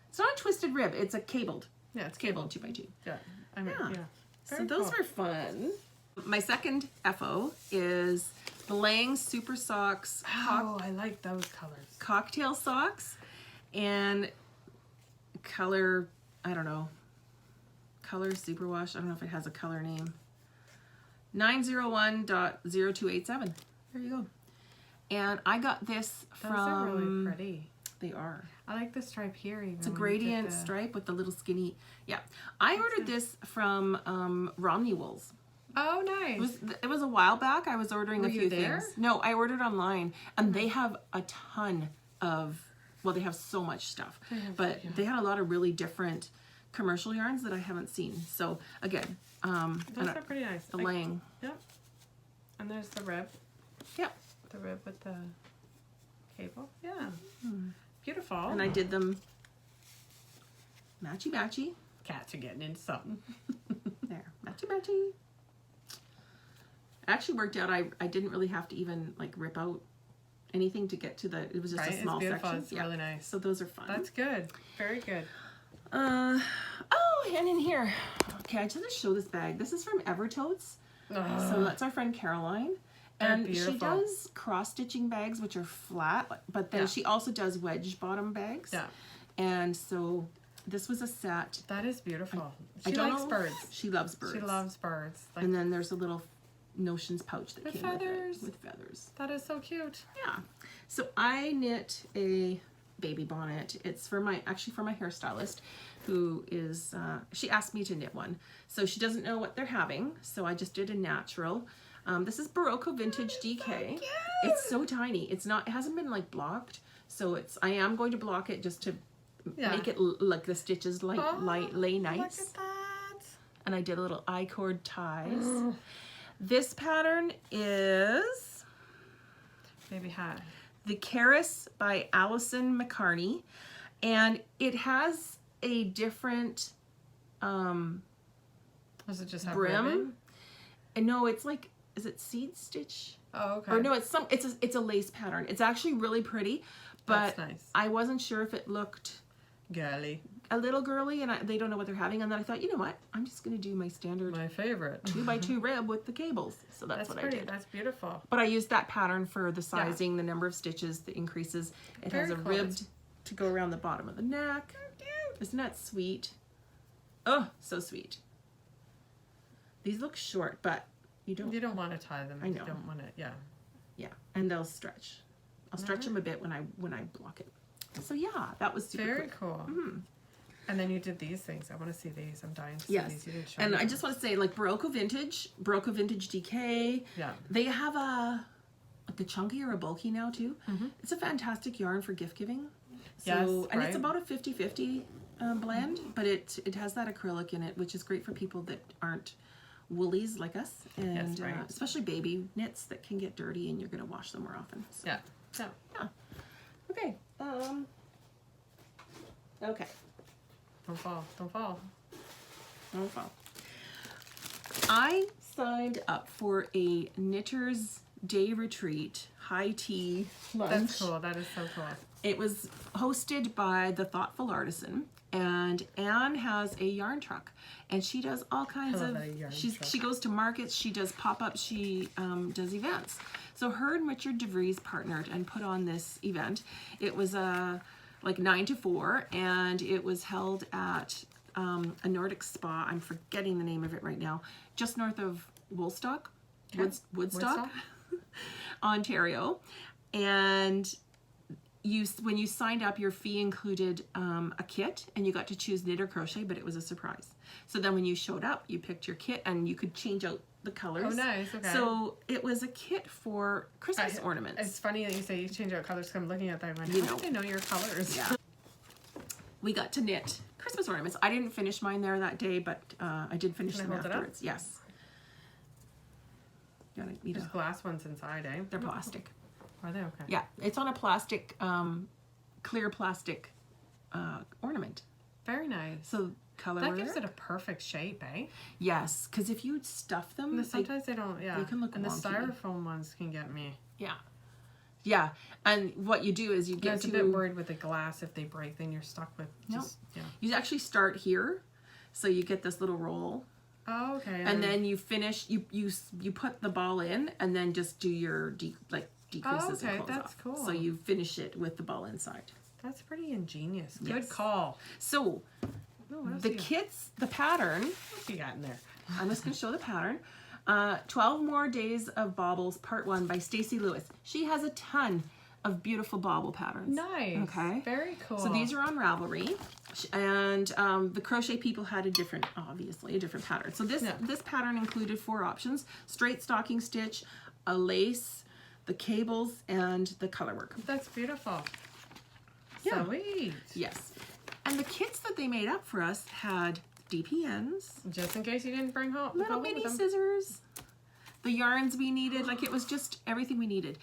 It's not a twisted rib. It's a cabled.
Yeah, it's
cabled 2x2.
Yeah.
So those were fun. My second FO is the Lang Super Socks.
Oh, I like those colors.
Cocktail socks and color, I don't know, color superwash. I don't know if it has a color name. 901.0287. There you go. And I got this from...
Those are really pretty.
They are.
I like the stripe here even.
It's a gradient stripe with the little skinny... Yeah. I ordered this from Romney Wools.
Oh, nice.
It was a while back. I was ordering a few things. No, I ordered online. And they have a ton of... Well, they have so much stuff. But they had a lot of really different commercial yarns that I haven't seen. So, again...
those are pretty nice.
The Lang.
Yep. And there's the rib.
Yep.
The rib with the cable. Yeah. Beautiful.
And I did them matchy-matchy.
Cats are getting into something.
There. Matchy-matchy. Actually worked out. I didn't really have to even like rip out anything to get to the... It was just a small section.
It's really nice.
So those are fun.
That's good. Very good.
Oh, and in here. Okay, I just want to show this bag. This is from Evertotes. So that's our friend Caroline. And she does cross-stitching bags, which are flat, but then she also does wedge bottom bags. Yeah. And so this was a set.
That is beautiful. She likes birds.
She loves birds.
She loves birds.
Like, and then there's a little Notions pouch that came
feathers.
With feathers.
That is so cute.
Yeah. So I knit a baby bonnet. It's for my hairstylist, who is, she asked me to knit one. So she doesn't know what they're having, so I just did a natural. This is Berroco Vintage DK.
So
it's so tiny. It hasn't been like blocked, so I am going to block it just to make it like the stitches lay nice.
Look at that.
And I did a little I-cord ties. This pattern is
Baby hat.
The Caris by Alison McCarney, and it has a different
does it just have
brim?
ribbon?
And no, it's like, is it seed stitch?
Oh, okay.
Or no, it's a lace pattern. It's actually really pretty, but
that's nice.
I wasn't sure if it looked
girly.
A little girly, and they don't know what they're having. And then I thought, you know what? I'm just going to do my standard,
my favorite
2x2 rib with the cables. So that's what
pretty.
I did.
That's beautiful.
But I used that pattern for the sizing, the number of stitches, the increases. It has a ribbed to go around the bottom of the neck.
So cute.
Isn't that sweet? Oh, so sweet. These look short, but you don't
want to tie them.
I know.
You don't want to. Yeah,
and they'll stretch. I'll stretch them a bit when I block it. So yeah, that was super
very
cool.
Mm-hmm. And then you did these things. I want to see these. I'm dying to see these. You didn't show
me.
I
just want to say, like Berroco Vintage DK.
Yeah.
They have a chunky or a bulky now too. It's a fantastic yarn for gift giving. So,
Yes,
and
right.
it's about a 50-50 blend, but it has that acrylic in it, which is great for people that aren't woolies like us, and
Yes, right.
especially baby knits that can get dirty and you're going to wash them more often. So,
Yeah.
yeah. Okay. Okay.
Don't fall. Don't fall.
No problem. I signed up for a Knitters Day Retreat high tea lunch.
That's cool. That is so cool.
It was hosted by the Thoughtful Artisan, and Anne has a yarn truck, and she does all kinds
I
of.
love that yarn truck.
She goes to markets, she does pop-ups, she does events. So her and Richard DeVries partnered and put on this event. It was like 9 to 4, and it was held at a Nordic spa. I'm forgetting the name of it right now. Just north of Woodstock, Woodstock, Ontario. And when you signed up, your fee included a kit, and you got to choose knit or crochet, but it was a surprise. So then when you showed up, you picked your kit, and you could change out the colors.
Oh, nice. Okay.
So it was a kit for Christmas ornaments.
It's funny that you say you change out colors, because I'm looking at that and I'm like,
You
how
know.
do they know your colors?
Yeah. We got to knit Christmas ornaments. I didn't finish mine there that day, but I did finish
Can I
them
hold it up?
afterwards. Yes. You gotta need
There's glass ones inside, eh?
They're plastic.
Are they? Okay.
Yeah, it's on a plastic, clear plastic ornament.
Very nice.
So color
That
work.
gives it a perfect shape, eh?
Yes, because if you stuff them,
And sometimes they don't, yeah.
they can look
and the
wonky.
styrofoam ones can get me.
yeah. And what you do is you
I
get
was a bit worried with the glass. If they break, then you're stuck with just, yeah.
You actually start here, so you get this little roll,
Oh, okay.
and then you finish. You put the ball in, and then just do your decreases
okay,
and close
that's
off.
cool.
So you finish it with the ball inside.
That's pretty ingenious.
Yes.
Good call.
So
Oh, what else
the
you got?
kits, the pattern.
What you got in there?
I'm just going to show the pattern. 12 More Days of Baubles, Part 1 by Stacey Lewis. She has a ton of beautiful bauble patterns.
Nice.
Okay.
Very cool.
So these are on Ravelry, and the crochet people had a different pattern. So this pattern included 4 options: straight stocking stitch, a lace, the cables, and the color work.
That's beautiful.
Yeah.
Sweet.
Yes. And the kits that they made up for us had DPNs,
Just in case you didn't bring home
little
go with
mini
them.
scissors, the yarns we needed. Like, it was just everything we needed.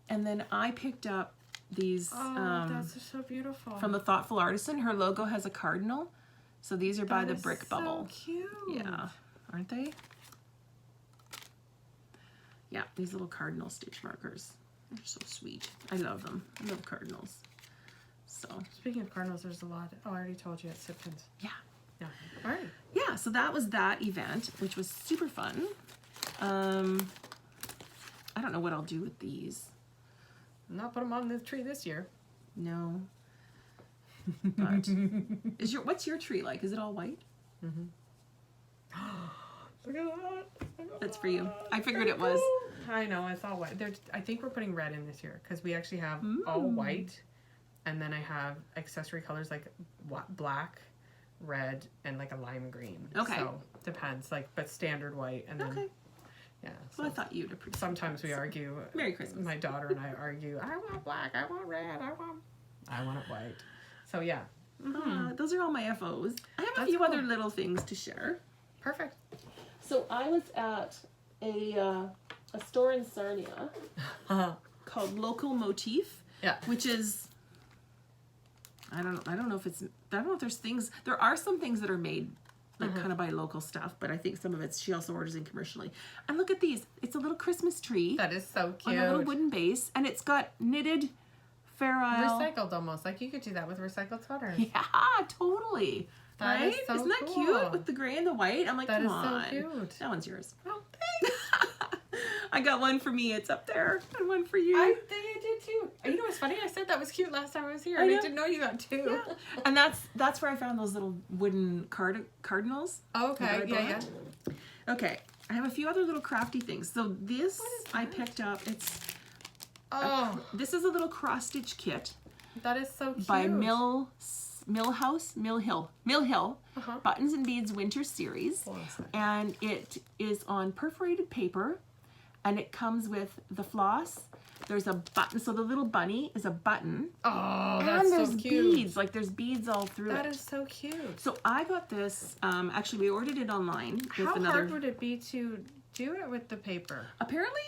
And then I picked up these
Oh, that's so beautiful.
from the Thoughtful Artisan. Her logo has a cardinal. So these are by the Brick Bubble.
So cute.
Yeah, aren't they? Yeah, these little cardinal stitch markers. They're so sweet. I love them. I love cardinals. So,
Speaking of cardinals, there's a lot. Oh, I already told you at Sipton's.
yeah.
Yeah. All right.
Yeah, so that was that event, which was super fun. I don't know what I'll do with these.
Not put them on the tree this year.
No. But what's your tree like? Is it all white?
Look at that.
That's for you. I figured it was.
I know, it's all white. I think we're putting red in this year because we actually have all white, and then I have accessory colors like black, red, and like a lime green.
Okay.
So depends, but standard white, and then
Okay.
yeah. So
Well, I thought you'd appreciate
sometimes we
that.
argue.
Merry Christmas.
My daughter and I argue. I want black. I want red. I want it white. So yeah.
Those are all my FOs. I have a
That's
few
cool.
other little things to share.
Perfect.
So I was at a store in Sarnia called Local Motif,
Yeah.
which is I don't know if there's things. There are some things that are made kind of by local stuff, but I think some of it she also orders in commercially. And look at these. It's a little Christmas tree
That is so cute.
on a little wooden base, and it's got knitted ferrule.
Recycled almost. Like you could do that with recycled sweaters.
Yeah, totally.
That
right?
is so
Isn't that
cool.
cute with the gray and the white? I'm like,
That
come
is so
on.
cute.
That one's yours.
Oh, thanks.
I got one for me. It's up there, and one for you.
I did too. You know what's funny? I said that was cute last time I was here, and I
know.
didn't know you got two.
Yeah. And that's where I found those little wooden cardinals.
Oh, okay.
that I
Yeah, yeah.
bought. Okay. I have a few other little crafty things. So this I picked up.
Oh,
This is a little cross stitch kit
that is so cute.
by Mill Hill Buttons and Beads Winter Series,
Hold on a second.
and it is on perforated paper, and it comes with the floss there's a button. So the little bunny is a button.
Oh,
and
that's
there's
so cute.
beads. Like there's beads all through
That
it.
is so cute.
So I got this, actually we ordered it online.
How hard would it be to do it with the paper?
Apparently,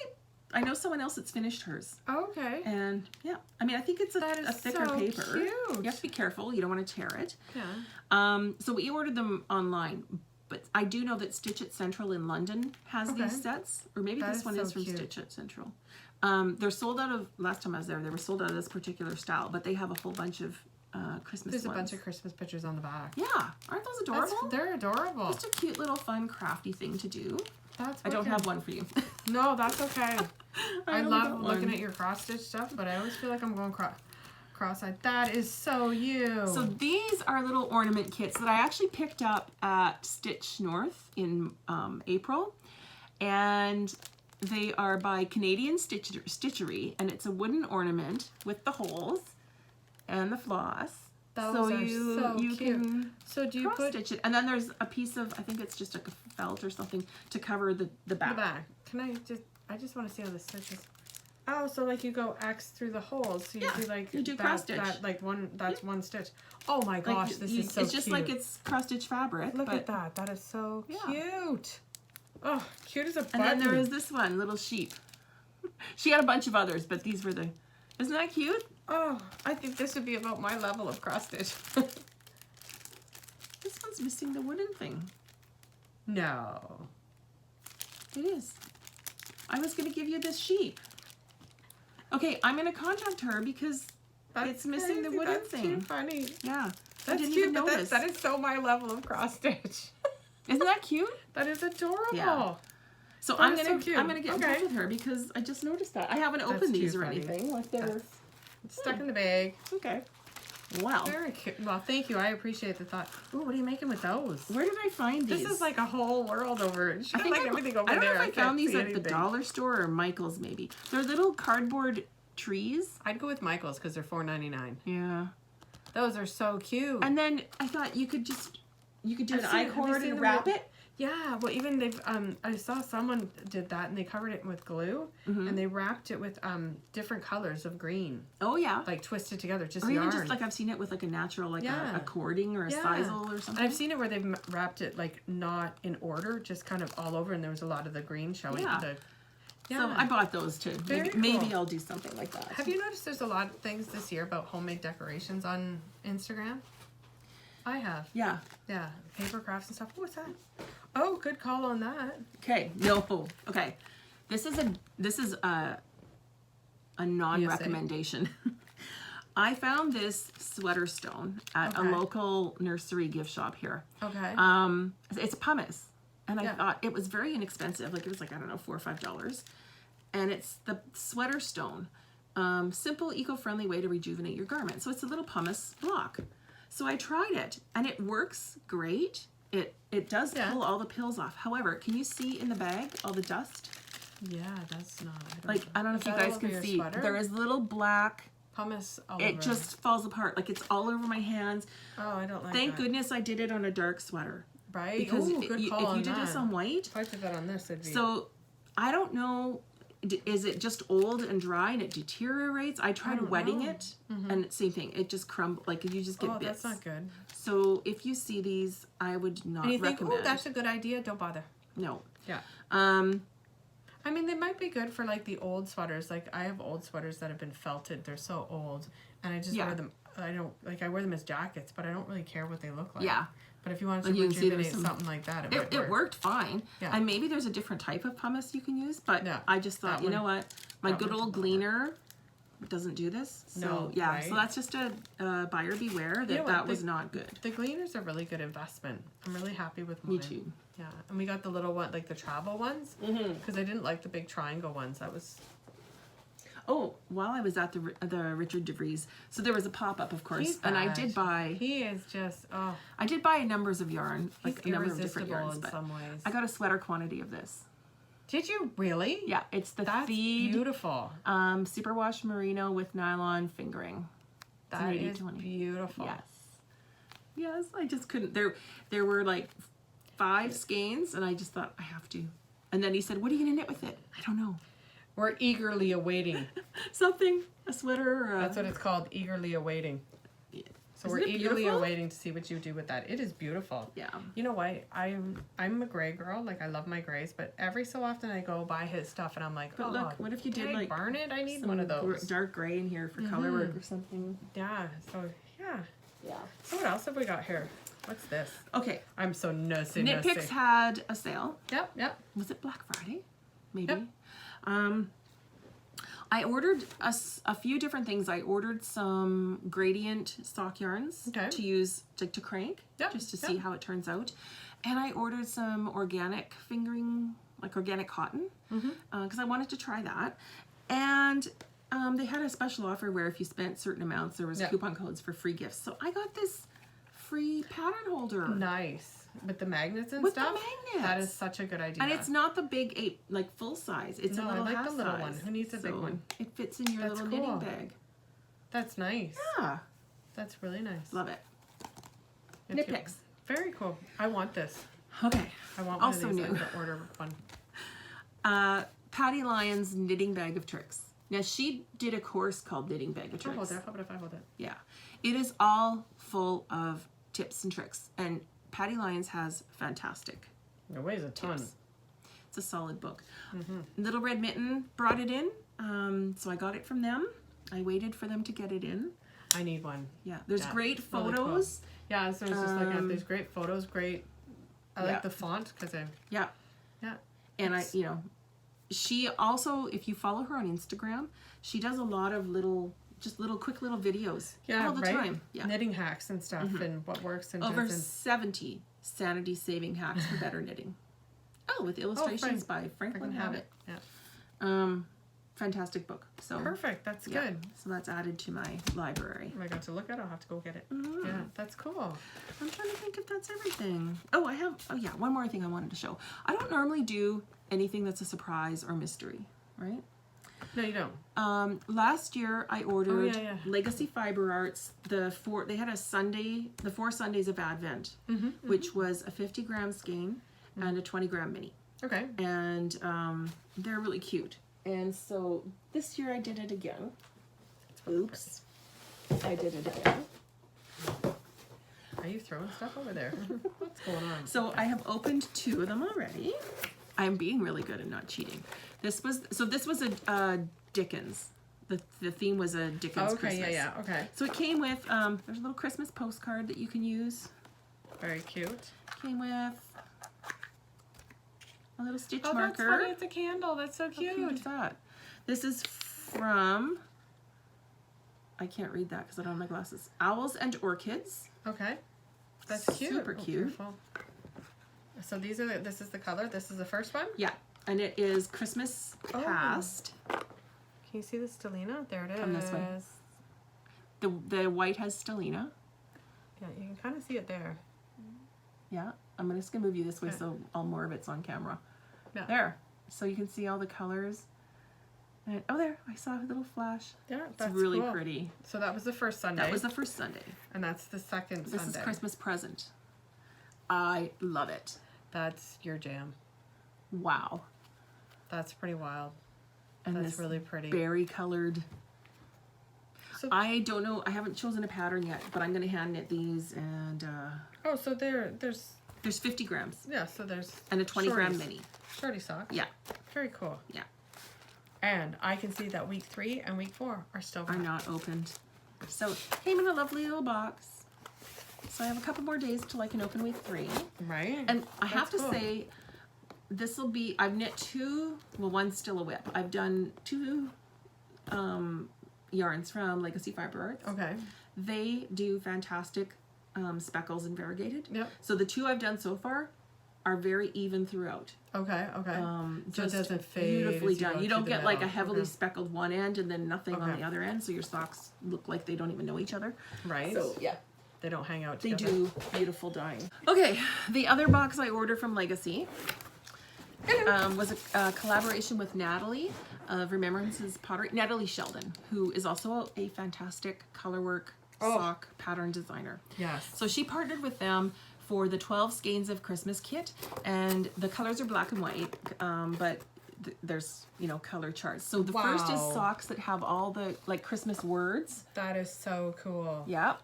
I know someone else that's finished hers.
Oh, okay.
And yeah, I mean, I think it's a thicker
so
paper.
Cute.
You have to be careful. You don't want to tear it.
Yeah.
So we ordered them online, but I do know that Stitch It Central in London has these sets, or maybe this one is from Stitch It Central. They're sold out of, last time I was there, they were sold out of this particular style, but they have a whole bunch of Christmas
There's
ones.
a bunch of Christmas pictures on the back.
Yeah, aren't those adorable?
They're adorable.
Just a cute little fun crafty thing to do.
That's
I don't have one for you.
No, that's okay. I love looking
one.
at your cross stitch stuff, but I always feel like I'm going cross-eyed. That is so you.
So these are little ornament kits that I actually picked up at Stitch North in April, and they are by Canadian Stitchery, and it's a wooden ornament with the holes and the floss.
Those are so
you
cute.
can
So do you put
stitch it, and then there's a piece of, I think it's just like a felt or something to cover the back.
the back? Can I just want to see how this stitches. Oh, so like you go X through the holes. So you do like
you do cross stitch.
Like that's one stitch. Oh my gosh, this is so
It's just
cute.
like it's cross stitch fabric.
Look at that. That is so cute. Oh, cute as a button.
And then there is this one, little sheep. She had a bunch of others, but these were the... Isn't that cute?
Oh, I think this would be about my level of cross stitch.
This one's missing the wooden thing.
No.
It is. I was going to give you this sheep. Okay, I'm going to contact her because it's missing the wooden thing.
That's too funny.
Yeah.
That's
I didn't
cute,
even
but
notice.
that is so my level of cross stitch.
Isn't that cute?
That is adorable.
Yeah. So
That
I'm
is
gonna
so cute.
I'm gonna get in touch with her because I just noticed that. I haven't opened these or anything. Like they're
It's stuck in the bag.
okay. Wow.
Very cute. Well, thank you. I appreciate the thought. Ooh, what are you making with those?
Where did I find these?
This is like a whole world over it.
I think
everything over
I don't
there.
know if I found these at the
anything.
dollar store or Michael's maybe. They're little cardboard trees.
I'd go with Michael's because they're $4.99.
Yeah.
Those are so cute.
And then I thought you could do an
Have you
I-cord
seen
and
them
wrap
with-
it.
Yeah, well, even they've, I saw someone did that and they covered it with glue and they wrapped it with different colors of green,
Oh yeah.
like twisted together, just
Or
yarn.
even just like I've seen it with like a natural, like
Yeah.
a cording or a sisal or something.
And I've seen it where they've wrapped it like not in order, just kind of all over, and there was a lot of the green showing.
Yeah.
Yeah.
So I bought those too.
Very
Maybe
cool.
I'll do something like that.
Have you noticed there's a lot of things this year about homemade decorations on Instagram? I have.
Yeah.
Yeah, paper crafts and stuff. What's that? Oh, good call on that.
Okay. No. Okay. This is a non-recommendation. I found this sweater stone at a local nursery gift shop here.
Okay.
It's pumice, and I
Yeah.
thought it was very inexpensive. Like it was like, I don't know, $4 or $5, and it's the sweater stone. Simple, eco-friendly way to rejuvenate your garment. So it's a little pumice block. So I tried it, and it works great. It does pull all the pills off. However, can you see in the bag all the dust?
Yeah, that's not.
I don't know if you guys can see.
Sweater?
There is little black.
Pumice all
It
over.
just falls apart. Like it's all over my hands.
Oh, I don't like
Thank
that.
goodness I did it on a dark sweater.
Right?
Because
Ooh,
if
good
you
call on
did this
that.
on white,
If I did that on this, it'd be...
so I don't know. Is it just old and dry and it deteriorates? I tried wetting it, and same thing. It just crumbled. Like you just get bits.
that's not good.
So if you see these, I would not
And you think,
recommend.
oh, that's a good idea. Don't bother.
No.
Yeah.
I
mean, they might be good for like the old sweaters. Like I have old sweaters that have been felted. They're so old, and I just wear them. I don't like. I wear them as jackets, but I don't really care what they look like.
Yeah.
But if you wanted to
You can see there's
rejuvenate something like that,
it worked fine.
Yeah.
And maybe there's a different type of pumice you can use, but I just thought, you know what? My good old gleaner doesn't do this. So
No,
yeah,
right?
so that's just a buyer beware that that was not good.
The gleaner's a really good investment. I'm really happy with mine.
Me too.
Yeah, and we got the little one, like the travel ones, because I didn't like the big triangle ones. That was...
Oh, while I was at the Richard DeVries, so there was a pop-up, of course,
He's
and I
bad.
did buy...
He is just, oh...
I did buy numbers of yarn,
He's
like a number of different yarns,
in
but
some ways.
I got a sweater quantity of this.
Did you really?
Yeah, it's the
That's
Feed
beautiful.
Superwash Merino with nylon fingering.
That is beautiful.
Yes. Yes, I just couldn't. There were like 5 skeins, and I just thought, I have to. And then he said, what are you going to knit with it? I don't know.
We're eagerly awaiting.
Something, a sweater. Or
That's what it's called, eagerly awaiting. So
Isn't
we're
it
eagerly
beautiful?
awaiting to see what you do with that. It is beautiful.
Yeah.
You know what? I'm a gray girl. Like, I love my grays, but every so often I go buy his stuff and I'm like,
But
oh,
look, what if you did
I
like
burn it? I need
some
one of those.
dark gray in here for color work or something.
Yeah. So yeah.
Yeah.
So what else have we got here? What's this?
Okay.
I'm so nosy.
Knitpicks had a sale.
Yep. Yep.
Was it Black Friday? Maybe.
Yep.
I ordered a few different things. I ordered some gradient sock yarns to use to crank, just to see how it turns out. And I ordered some organic fingering, like organic cotton, because I wanted to try that. And they had a special offer where if you spent certain amounts, there was coupon codes for free gifts. So I got this free pattern holder.
Nice. With the magnets and
With
stuff?
the magnets.
That is such a good idea.
And it's not the big 8, like full size. It's a little
I like
half
the little
size.
one. Who needs a big one?
It fits in your little knitting bag.
That's nice.
Yeah.
That's really nice.
Love it. Knitpicks.
Very cool. I want this.
Okay.
I want one
Also
of these.
new.
I'm gonna order one.
Patty Lyon's Knitting Bag of Tricks. Now, she did a course called Knitting Bag of Tricks.
Hold it. How about if I hold it?
Yeah. It is all full of tips and tricks. And Patty Lyons has fantastic
It weighs a ton.
tips. It's a solid book. Little Red Mitten brought it in. So I got it from them. I waited for them to get it in.
I need one.
Yeah. There's great
really
photos.
cool. Yeah, so it's just like there's great photos, great. I like the font because I.
Yeah.
Yeah.
And she also, if you follow her on Instagram, she does a lot of quick little videos all the time. Yeah.
Knitting hacks and stuff and what works and
Over
doesn't.
70 sanity saving hacks for better knitting. Oh, with illustrations by Franklin Habit.
Yeah.
Fantastic book. So
Perfect. That's good.
So that's added to my library.
If I got to look at it, I'll have to go get it. Yeah, that's cool.
I'm trying to think if that's everything. Oh, one more thing I wanted to show. I don't normally do anything that's a surprise or mystery, right?
No, you don't.
Last year I ordered
yeah.
Legacy Fiber Arts. They had the 4 Sundays of Advent, which was a 50-gram skein and a 20-gram mini.
Okay.
And they're really cute. And so this year I did it again. Oops. I did it again.
Are you throwing stuff over there? What's going on?
So I have opened 2 of them already. I'm being really good and not cheating. This was a Dickens. The theme was a Dickens Christmas.
Yeah, okay.
So it came with there's a little Christmas postcard that you can use.
Very cute.
Came with a little stitch
Oh,
marker.
that's funny. It's a candle. That's so
How cute is
cute.
that? This is from, I can't read that because I don't have my glasses. Owls and Orchids.
Okay. That's cute.
Super cute.
Beautiful. So this is the color. This is the first one?
Yeah. And it is Christmas Past.
Can you see the stellina? There it is.
On this one. The white has stellina.
Yeah, you can kind of see it there.
Yeah. I'm just going to move you this way so all more of it's on camera.
Yeah.
There. So you can see all the colors. And, there. I saw a little flash.
Yeah,
It's
that's
really
cool.
pretty.
So that was the first Sunday.
That was the first Sunday.
And that's the second Sunday.
This is Christmas present. I love it.
That's your jam.
Wow.
That's pretty wild.
And
That's
this
really pretty.
berry colored.
So,
I don't know. I haven't chosen a pattern yet, but I'm going to hand knit these. And
so there's
50 grams.
Yeah, so there's...
And a 20-gram
shorties.
mini.
Shorty sock.
Yeah.
Very cool.
Yeah.
And I can see that week 3 and week 4 are still
Are not opened. So came in a lovely little box. So I have a couple more days till I can open week 3.
Right.
And I have to
cool.
say, this will be, I've knit 2, well, one's still a whip. I've done 2 yarns from Legacy Fiber Arts.
Okay.
They do fantastic speckles and variegated.
Yep.
So the 2 I've done so far are very even throughout.
Okay. So
Just
it doesn't fade.
beautifully
as you
done.
go
You don't
through the
get like a
middle.
heavily speckled one end and then nothing on
Okay.
the other end, so your socks look like they don't even know each other.
Right.
So yeah,
They don't hang out
they
together.
do beautiful dyeing. Okay, the other box I ordered from Legacy was a collaboration with Natalie of Remembrances Pottery. Natalie Sheldon, who is also a fantastic colorwork sock pattern designer.
Yes.
So she partnered with them for the 12 Skeins of Christmas kit, and the colors are black and white, but there's, you know, color charts. So the first is
Wow.
socks that have all the like Christmas words.
That is so cool.
Yeah.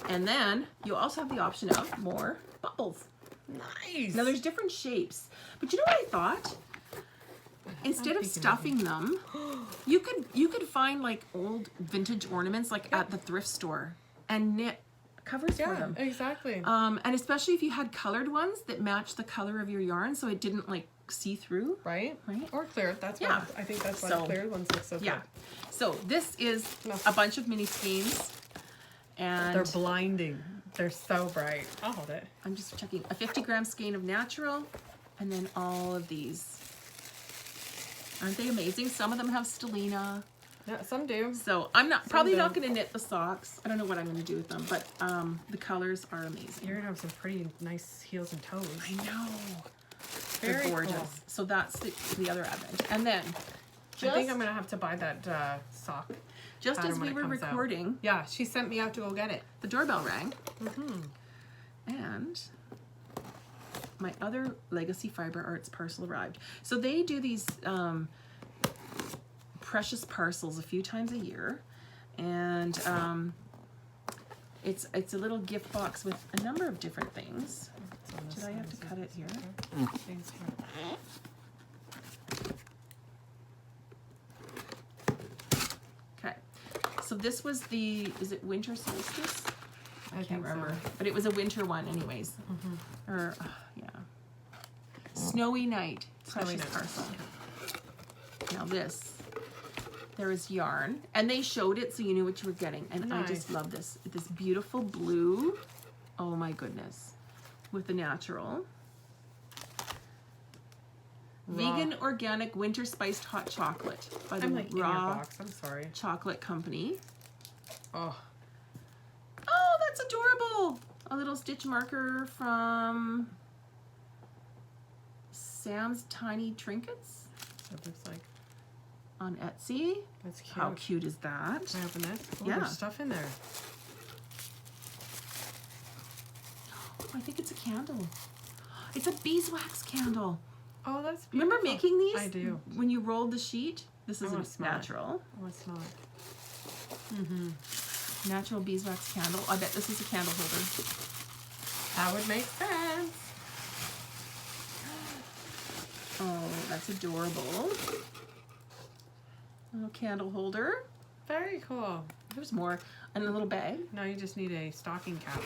And then you also have the option of more bubbles.
Nice.
Now there's different shapes, but you know what I thought? Instead of stuffing them, you could find like old vintage ornaments like at the thrift store and knit covers for them.
Exactly.
And especially if you had colored ones that match the color of your yarn, so it didn't like see through.
Right?
Right.
Or clear. That's
Yeah.
what I think that's why
So-
the clear ones look so
Yeah.
good.
So this is a bunch of mini skeins, and
They're blinding. They're so bright. I'll hold it.
I'm just checking a 50-gram skein of natural, and then all of these. Aren't they amazing? Some of them have stellina.
Yeah, some do.
So I'm probably
do.
not going to knit the socks. I don't know what I'm going to do with them, but the colors are amazing.
You're gonna have some pretty nice heels and toes.
I know.
Very
They're gorgeous.
cool.
So that's the other event. And then
I think I'm gonna have to buy that sock.
just
pattern
as
when
we
it
were
comes out.
recording,
Yeah, she sent me out to go get it.
the doorbell rang. And my other Legacy Fiber Arts parcel arrived. So they do these precious parcels a few times a year, and it's a little gift box with a number of different things. Did I have to cut it here? Okay. So this was is it winter solstice? I can't remember, but it was a winter one anyways. Or, yeah. Snowy Night.
Snowy
Precious
Night.
parcel. Now there is yarn, and they showed it so you knew what you were getting, and I just love this. This beautiful blue, oh my goodness, with the natural. Vegan organic winter spiced hot chocolate by the
I'm like in your
Raw
box. I'm sorry.
Chocolate Company.
Oh,
Oh, that's adorable! A little stitch marker from Sam's Tiny Trinkets
it looks like
on Etsy.
that's cute.
How cute is that?
Can I open this? Oh,
Yeah.
there's stuff in there.
Oh, I think it's a candle. It's a beeswax candle.
Oh, that's beautiful.
Remember making these?
I do.
When you rolled the sheet? This
I wanna
is
smell it.
natural.
Oh, it's not.
Natural beeswax candle. I bet this is a candle holder.
That would make sense.
Oh, that's adorable. Little candle holder.
Very cool.
There's more. And a little bag.
Now you just need a stocking cap.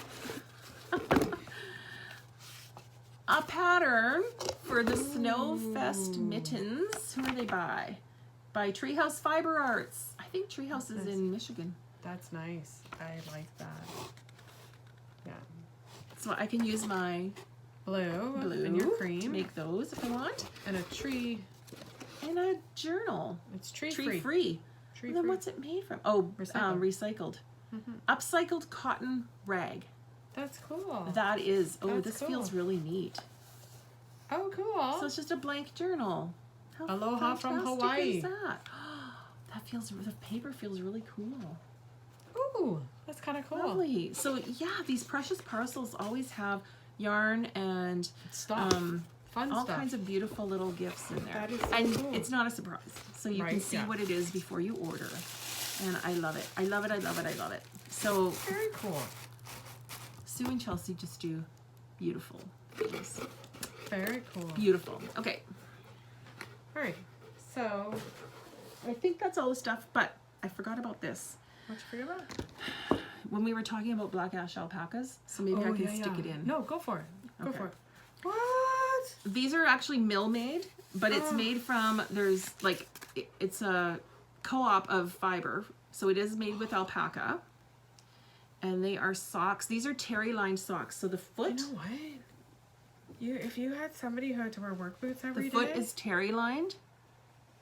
A pattern for the Snowfest mittens. Who are they by? By Treehouse Fiber Arts. I think Treehouse is in Michigan.
That's nice. I like that. Yeah.
So I can use my
Blue
blue
and your
to
cream
make those if I want.
and a tree.
And a journal.
It's tree
Tree
free.
free.
Tree
And then
free.
what's it made from? Oh, recycled. Upcycled cotton rag.
That's cool.
That is,
That's
this
cool.
feels really neat.
Oh, cool.
So it's just a blank journal. How
Aloha from
fantastic
Hawaii.
is that? The paper feels really cool.
Ooh, that's kind of cool.
Lovely. So yeah, these precious parcels always have yarn and
Stuff. Fun
all
stuff.
kinds of beautiful little gifts in there.
That is so
and
cool.
it's not a surprise. So you can
Right,
see
yeah.
what it is before you order. And I love it. I love it. I love it. I love it. So
Very cool.
Sue and Chelsea just do beautiful things.
Very cool.
Beautiful. Okay.
All right. So,
I think that's all the stuff, but I forgot about this.
what you forget about?
When we were talking about black ash alpacas, so maybe I can stick it in.
No, go for it. Go
Okay.
for it. What?
These are actually mill made, but it's made from, it's a co-op of fiber. So it is made with alpaca. And they are socks. These are terry lined socks. So the foot,
You know what? If you had somebody who had to wear work boots every
the
day,
foot is terry lined.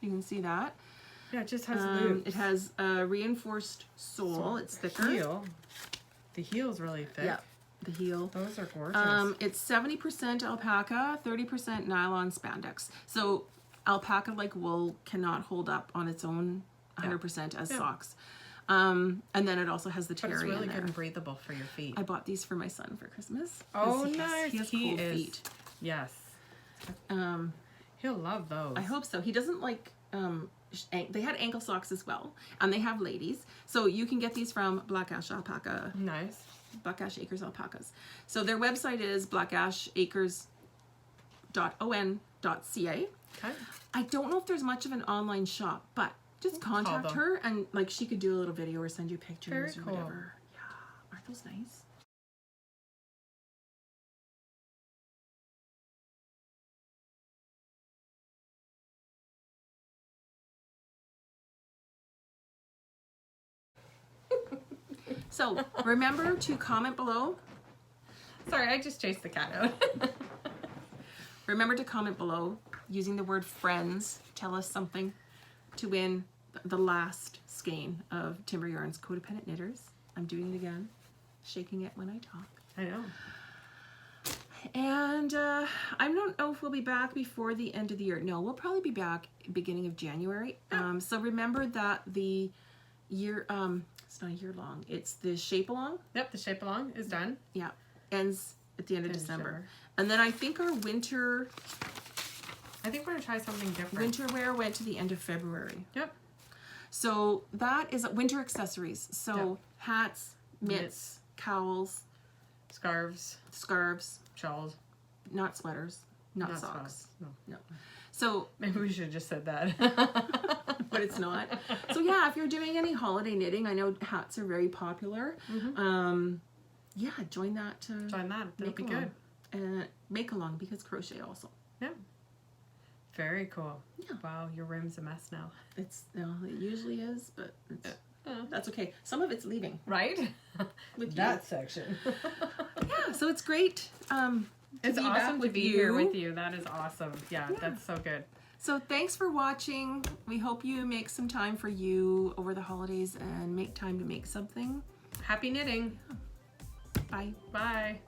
You can see that.
yeah, it just has loops.
It has a reinforced sole. It's thicker.
Heel. The heel's really thick.
Yeah, the heel.
Those are gorgeous.
It's 70% alpaca, 30% nylon spandex. So alpaca, like wool, cannot hold up on its own 100% as socks. And then it also has the
But
terry
it's really
in there.
good and breathable for your feet.
I bought these for my son for Christmas. 'cause
Oh,
he
nice.
He has
He
cold
is-
feet.
Yes. He'll love those.
I hope so. He doesn't like, they had ankle socks as well, and they have ladies. So you can get these from Black Ash Alpaca.
Nice.
Black Ash Acres Alpacas. So their website is blackashacres.on.ca.
Okay.
I don't know if there's much of an online shop, but just contact her, and like she could do a little video or send you pictures or whatever. Yeah, aren't those nice? So remember to comment below.
Sorry, I just chased the cat out.
Remember to comment below using the word friends. Tell us something to win the last skein of Timber Yarn's Codependent Knitters. I'm doing it again, shaking it when I talk.
I know.
And I don't know if we'll be back before the end of the year. No, we'll probably be back beginning of January. So remember that the year, it's not a year long, it's the shape along.
Yep, the shape along is done.
Yeah, ends at the end of December. And then I think our winter...
I think we're going to try something different.
Winter wear went to the end of February.
Yep.
So that is winter accessories. So hats, mitts, cowls,
scarves, shawls.
Not sweaters, not socks.
No.
So
maybe we should have just said that.
But it's not. So yeah, if you're doing any holiday knitting, I know hats are very popular. Yeah, join that.
Join that. That'll be good.
And make along, because crochet also.
Yeah. Very cool.
Yeah.
Wow, your room's a mess now.
It usually is, but that's okay. Some of it's leaving.
Right?
With
that section.
Yeah, so it's great.
It's awesome to be here with you. That is awesome. Yeah, that's so good.
So thanks for watching. We hope you make some time for you over the holidays and make time to make something.
Happy knitting.
Bye.
Bye.